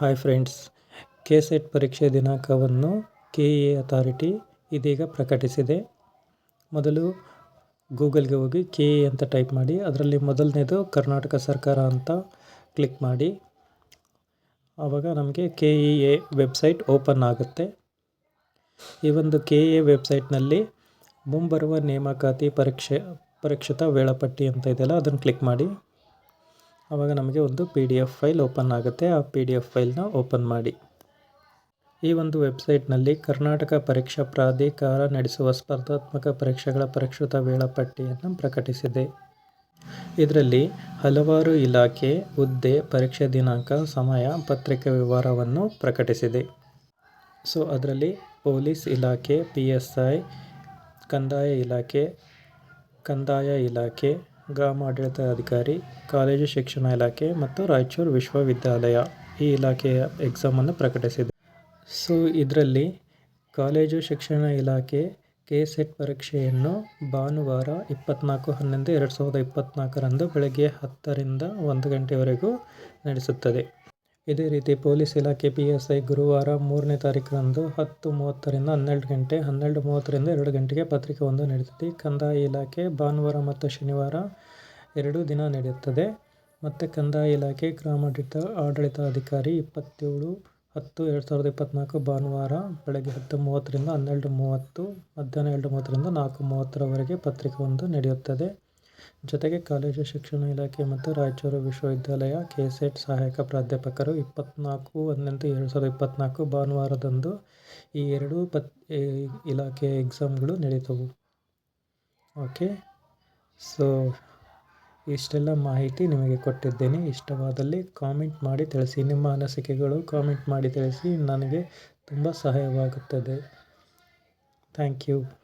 Hi friends, KSET ಪರೀಕ್ಷೆ ದಿನಾಂಕವನ್ನು KEA authority ಇದೀಗ ಪ್ರಕಟಿಸಿದೆ. ಮೊದಲು ಗೂಗಲ್ಗೆ ಹೋಗಿ ಕೆಇಎ ಅಂತ ಟೈಪ್ ಮಾಡಿ, ಅದರಲ್ಲಿ ಮೊದಲನೇದು ಕರ್ನಾಟಕ ಸರ್ಕಾರ ಅಂತ ಕ್ಲಿಕ್ ಮಾಡಿ. ಆವಾಗ ನಮಗೆ ಕೆಇಎ ವೆಬ್ಸೈಟ್ ಓಪನ್ ಆಗುತ್ತೆ. ಈ ಒಂದು ಕೆಇಎ ವೆಬ್ಸೈಟ್ನಲ್ಲಿ ಮುಂಬರುವ ನೇಮಕಾತಿ ಪರೀಕ್ಷಿತ ವೇಳಾಪಟ್ಟಿ ಅಂತ ಇದೆಯಲ್ಲ, ಅದನ್ನು ಕ್ಲಿಕ್ ಮಾಡಿ. ಆವಾಗ ನಮಗೆ ಒಂದು PDF ಫೈಲ್ ಓಪನ್ ಆಗುತ್ತೆ. ಆ PDF ಫೈಲ್ನ ಓಪನ್ ಮಾಡಿ. ಈ ಒಂದು ವೆಬ್ಸೈಟ್ನಲ್ಲಿ ಕರ್ನಾಟಕ ಪರೀಕ್ಷಾ ಪ್ರಾಧಿಕಾರ ನಡೆಸುವ ಸ್ಪರ್ಧಾತ್ಮಕ ಪರೀಕ್ಷೆಗಳ ಪರಿಷ್ಕೃತ ವೇಳಾಪಟ್ಟಿಯನ್ನು ಪ್ರಕಟಿಸಿದೆ. ಇದರಲ್ಲಿ ಹಲವಾರು ಇಲಾಖೆ, ಹುದ್ದೆ, ಪರೀಕ್ಷೆ ದಿನಾಂಕ, ಸಮಯ, ಪತ್ರಿಕೆ ವಿವರವನ್ನು ಪ್ರಕಟಿಸಿದೆ. ಅದರಲ್ಲಿ ಪೊಲೀಸ್ ಇಲಾಖೆ, PSI, ಕಂದಾಯ ಇಲಾಖೆ, ಗ್ರಾಮಾಡಳಿತಾಧಿಕಾರಿ, ಕಾಲೇಜು ಶಿಕ್ಷಣ ಇಲಾಖೆ ಮತ್ತು ರಾಯಚೂರು ವಿಶ್ವವಿದ್ಯಾಲಯ ಈ ಇಲಾಖೆಯ ಎಕ್ಸಾಮನ್ನು ಪ್ರಕಟಿಸಿದೆ. ಇದರಲ್ಲಿ ಕಾಲೇಜು ಶಿಕ್ಷಣ ಇಲಾಖೆ ಕೆಸೆಟ್ ಪರೀಕ್ಷೆಯನ್ನು ಭಾನುವಾರ 24/11/2024 ಬೆಳಗ್ಗೆ 10 ರಿಂದ 1 ಗಂಟೆವರೆಗೂ ನಡೆಸುತ್ತದೆ. ಇದೇ ರೀತಿ ಪೊಲೀಸ್ ಇಲಾಖೆ PSI ಗುರುವಾರ 3ನೇ ತಾರೀಖರಂದು 10:30 ರಿಂದ 12 ಗಂಟೆ, 12:30 ರಿಂದ 2 ಗಂಟೆಗೆ ಪತ್ರಿಕೆ 1 ನಡೆಯುತ್ತದೆ. ಕಂದಾಯ ಇಲಾಖೆ ಭಾನುವಾರ ಮತ್ತು ಶನಿವಾರ 2 ದಿನ ನಡೆಯುತ್ತದೆ. ಮತ್ತು ಕಂದಾಯ ಇಲಾಖೆ ಗ್ರಾಮಾಡಳಿತಾಧಿಕಾರಿ 27/10/2024 ಭಾನುವಾರ ಬೆಳಗ್ಗೆ 10:30 ರಿಂದ 12:30, ಮಧ್ಯಾಹ್ನ 2:30 ರಿಂದ 4:30 ಪತ್ರಿಕೆ 1 ನಡೆಯುತ್ತದೆ. ಜೊತೆಗೆ ಕಾಲೇಜು ಶಿಕ್ಷಣ ಇಲಾಖೆ ಮತ್ತು ರಾಯಚೂರು ವಿಶ್ವವಿದ್ಯಾಲಯ ಕೆಸೆಟ್ ಸಹಾಯಕ ಪ್ರಾಧ್ಯಾಪಕರು 24/11/2024 ಭಾನುವಾರದಂದು ಈ 2 ಇಲಾಖೆಯ ಎಕ್ಸಾಮ್ಗಳು ನಡೆಯುತ್ತವೆ. ಓಕೆ, ಇಷ್ಟೆಲ್ಲ ಮಾಹಿತಿ ನಿಮಗೆ ಕೊಟ್ಟಿದ್ದೇನೆ. ಇಷ್ಟವಾದಲ್ಲಿ ಕಾಮೆಂಟ್ ಮಾಡಿ ತಿಳಿಸಿ. ನಿಮ್ಮ ಅನಿಸಿಕೆಗಳು ಕಾಮೆಂಟ್ ಮಾಡಿ ತಿಳಿಸಿ. ನನಗೆ ತುಂಬ ಸಹಾಯವಾಗುತ್ತದೆ. Thank you.